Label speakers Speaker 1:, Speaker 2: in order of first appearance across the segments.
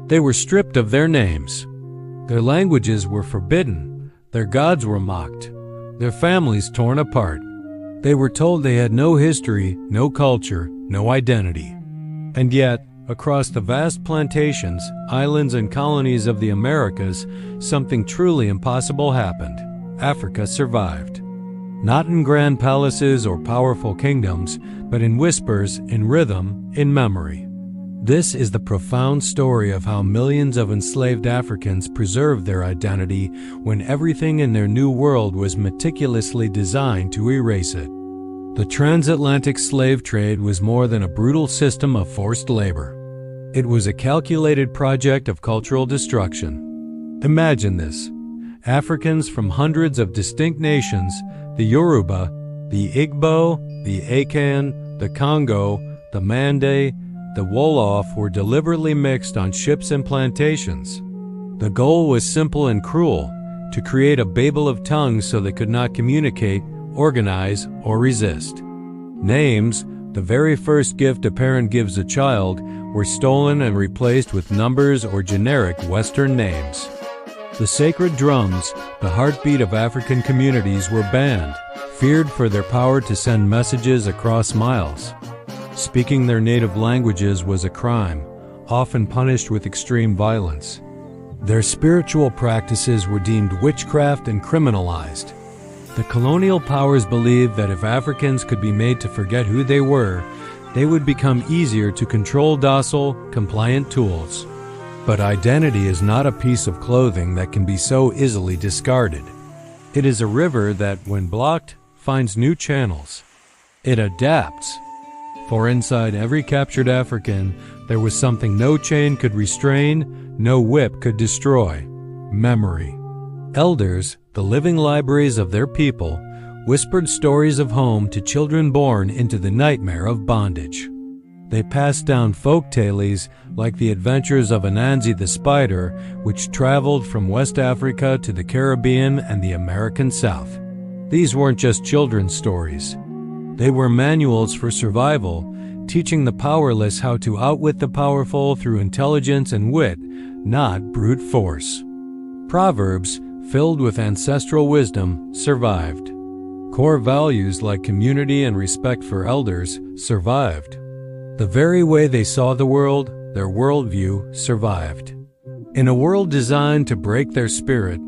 Speaker 1: They were stripped of their names. Their languages were forbidden. Their gods were mocked. Their families torn apart. They were told they had no history, no culture, no identity. And yet, across the vast plantations, islands, and colonies of the Americas, something truly impossible happened. Africa survived. Not in grand palaces or powerful kingdoms, but in whispers, in rhythm, in memory. This is the profound story of how millions of enslaved Africans preserved their identity when everything in their new world was meticulously designed to erase it. The transatlantic slave trade was more than a brutal system of forced labor. It was a calculated project of cultural destruction. Imagine this. Africans from hundreds of distinct nations, the Yoruba, the Igbo, the Akan, the Congo, the Mande, the Wolof, were deliberately mixed on ships and plantations. The goal was simple and cruel: to create a Babel of tongues so they could not communicate, organize, or resist. Names, the very first gift a parent gives a child, were stolen and replaced with numbers or generic Western names. The sacred drums, the heartbeat of African communities, were banned, feared for their power to send messages across miles. Speaking their native languages was a crime, often punished with extreme violence. Their spiritual practices were deemed witchcraft and criminalized. The colonial powers believed that if Africans could be made to forget who they were, they would become easier to control docile, compliant tools. But identity is not a piece of clothing that can be so easily discarded. It is a river that, when blocked, finds new channels. It adapts. For inside every captured African, there was something no chain could restrain, no whip could destroy: memory. Elders, the living libraries of their people, whispered stories of home to children born into the nightmare of bondage. They passed down folk tales like the adventures of Anansi the spider, which traveled from West Africa to the Caribbean and the American South. These weren't just children's stories. They were manuals for survival, teaching the powerless how to outwit the powerful through intelligence and wit, not brute force. Proverbs, filled with ancestral wisdom, survived. Core values like community and respect for elders survived. The very way they saw the world, their worldview, survived. In a world designed to break their spirit,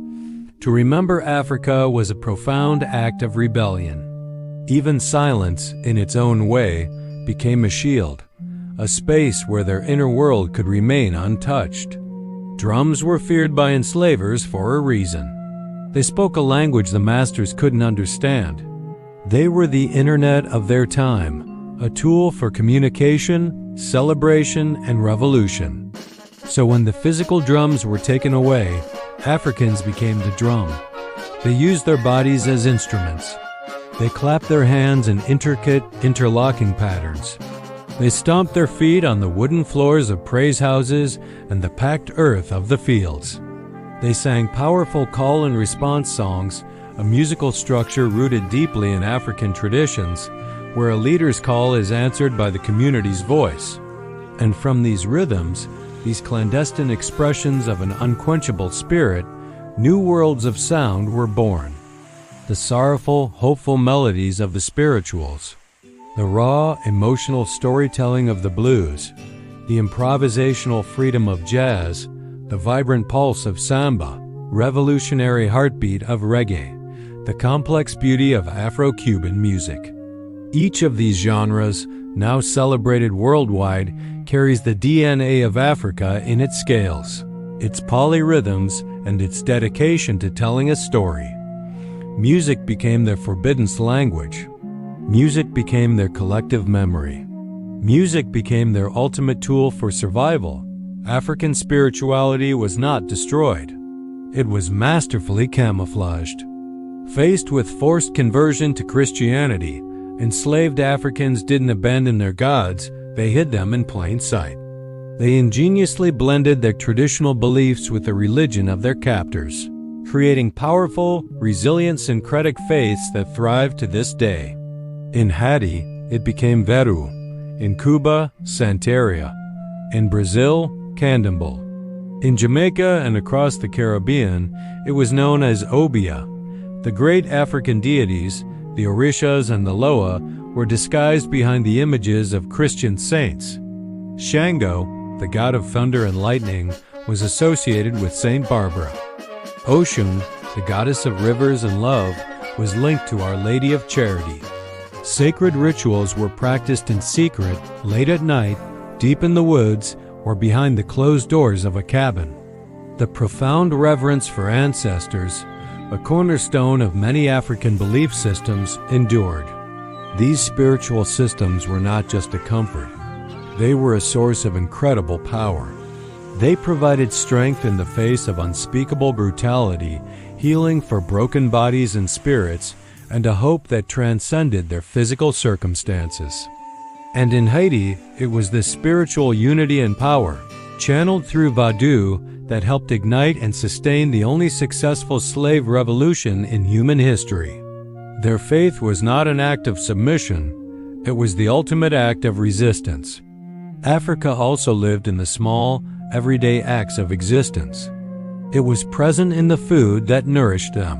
Speaker 1: to remember Africa was a profound act of rebellion. Even silence, in its own way, became a shield, a space where their inner world could remain untouched. Drums were feared by enslavers for a reason. They spoke a language the masters couldn't understand. They were the internet of their time, a tool for communication, celebration, and revolution. So when the physical drums were taken away, Africans became the drum. They used their bodies as instruments. They clapped their hands in intricate, interlocking patterns. They stomped their feet on the wooden floors of praise houses and the packed earth of the fields. They sang powerful call and response songs, a musical structure rooted deeply in African traditions, where a leader's call is answered by the community's voice. And from these rhythms, these clandestine expressions of an unquenchable spirit, new worlds of sound were born. The sorrowful, hopeful melodies of the spirituals, the raw, emotional storytelling of the blues, the improvisational freedom of jazz, the vibrant pulse of samba, revolutionary heartbeat of reggae, the complex beauty of Afro-Cuban music. Each of these genres, now celebrated worldwide, carries the DNA of Africa in its scales, its polyrhythms, and its dedication to telling a story. Music became their forbidden language. Music became their collective memory. Music became their ultimate tool for survival. African spirituality was not destroyed. It was masterfully camouflaged. Faced with forced conversion to Christianity, enslaved Africans didn't abandon their gods, they hid them in plain sight. They ingeniously blended their traditional beliefs with the religion of their captors, creating powerful, resilient, syncretic faiths that thrive to this day. In Haiti, it became Veru. In Cuba, Santeria. In Brazil, Candomblé. In Jamaica and across the Caribbean, it was known as Obia. The great African deities, the Orishas and the Loa, were disguised behind the images of Christian saints. Shango, the god of thunder and lightning, was associated with Saint Barbara. Oshun, the goddess of rivers and love, was linked to Our Lady of Charity. Sacred rituals were practiced in secret, late at night, deep in the woods, or behind the closed doors of a cabin. The profound reverence for ancestors, a cornerstone of many African belief systems, endured. These spiritual systems were not just a comfort. They were a source of incredible power. They provided strength in the face of unspeakable brutality, healing for broken bodies and spirits, and a hope that transcended their physical circumstances. And in Haiti, it was this spiritual unity and power, channeled through Vodou, that helped ignite and sustain the only successful slave revolution in human history. Their faith was not an act of submission, it was the ultimate act of resistance. Africa also lived in the small, everyday acts of existence. It was present in the food that nourished them.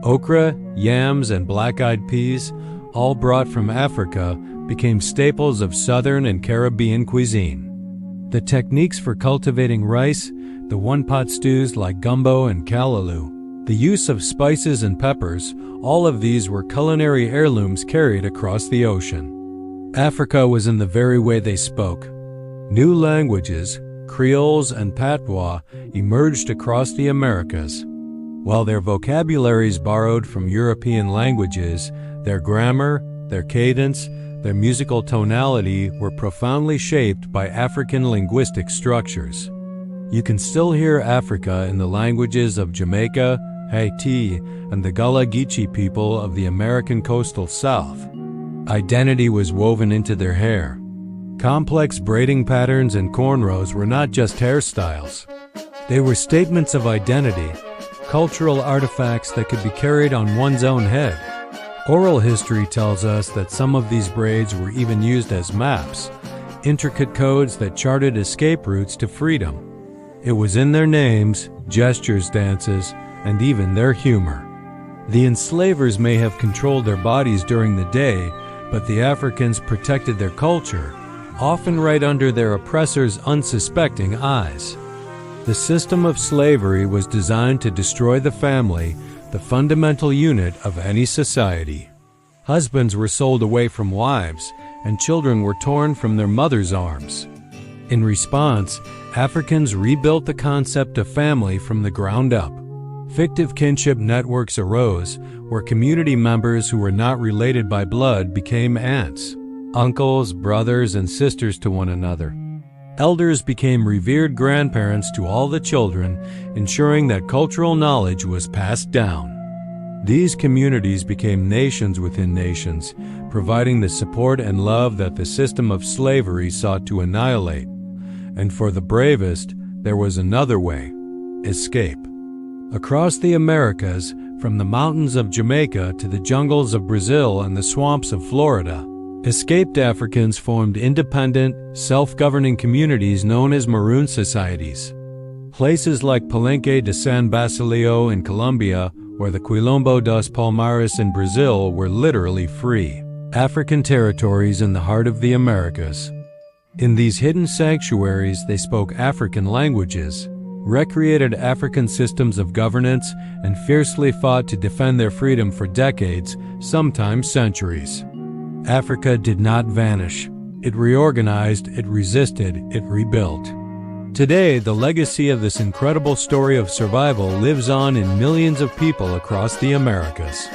Speaker 1: Okra, yams, and black-eyed peas, all brought from Africa, became staples of Southern and Caribbean cuisine. The techniques for cultivating rice, the one-pot stews like gumbo and callaloo, the use of spices and peppers, all of these were culinary heirlooms carried across the ocean. Africa was in the very way they spoke. New languages, Creoles and Patois, emerged across the Americas. While their vocabularies borrowed from European languages, their grammar, their cadence, their musical tonality were profoundly shaped by African linguistic structures. You can still hear Africa in the languages of Jamaica, Haiti, and the Gullah Geechee people of the American coastal South. Identity was woven into their hair. Complex braiding patterns and cornrows were not just hairstyles. They were statements of identity, cultural artifacts that could be carried on one's own head. Oral history tells us that some of these braids were even used as maps, intricate codes that charted escape routes to freedom. It was in their names, gestures, dances, and even their humor. The enslavers may have controlled their bodies during the day, but the Africans protected their culture, often right under their oppressors' unsuspecting eyes. The system of slavery was designed to destroy the family, the fundamental unit of any society. Husbands were sold away from wives, and children were torn from their mothers' arms. In response, Africans rebuilt the concept of family from the ground up. Fictive kinship networks arose, where community members who were not related by blood became aunts, uncles, brothers, and sisters to one another. Elders became revered grandparents to all the children, ensuring that cultural knowledge was passed down. These communities became nations within nations, providing the support and love that the system of slavery sought to annihilate. And for the bravest, there was another way: escape. Across the Americas, from the mountains of Jamaica to the jungles of Brazil and the swamps of Florida, escaped Africans formed independent, self-governing communities known as Maroon Societies. Places like Palenque de San Basilio in Colombia or the Quilombo dos Palmares in Brazil were literally free African territories in the heart of the Americas. In these hidden sanctuaries, they spoke African languages, recreated African systems of governance, and fiercely fought to defend their freedom for decades, sometimes centuries. Africa did not vanish. It reorganized, it resisted, it rebuilt. Today, the legacy of this incredible story of survival lives on in millions of people across the Americas.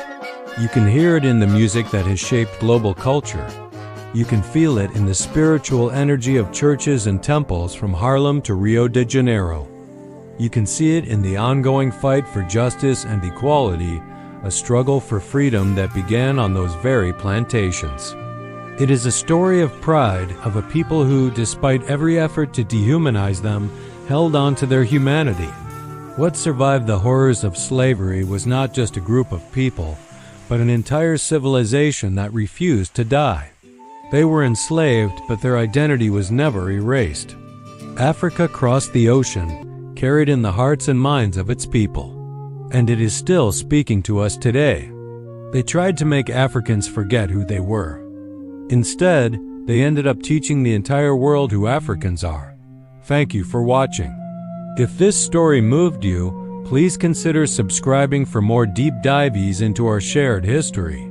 Speaker 1: You can hear it in the music that has shaped global culture. You can feel it in the spiritual energy of churches and temples from Harlem to Rio de Janeiro. You can see it in the ongoing fight for justice and equality, a struggle for freedom that began on those very plantations. It is a story of pride of a people who, despite every effort to dehumanize them, held on to their humanity. What survived the horrors of slavery was not just a group of people, but an entire civilization that refused to die. They were enslaved, but their identity was never erased. Africa crossed the ocean, carried in the hearts and minds of its people. And it is still speaking to us today. They tried to make Africans forget who they were. Instead, they ended up teaching the entire world who Africans are. Thank you for watching. If this story moved you, please consider subscribing for more deep dives into our shared history.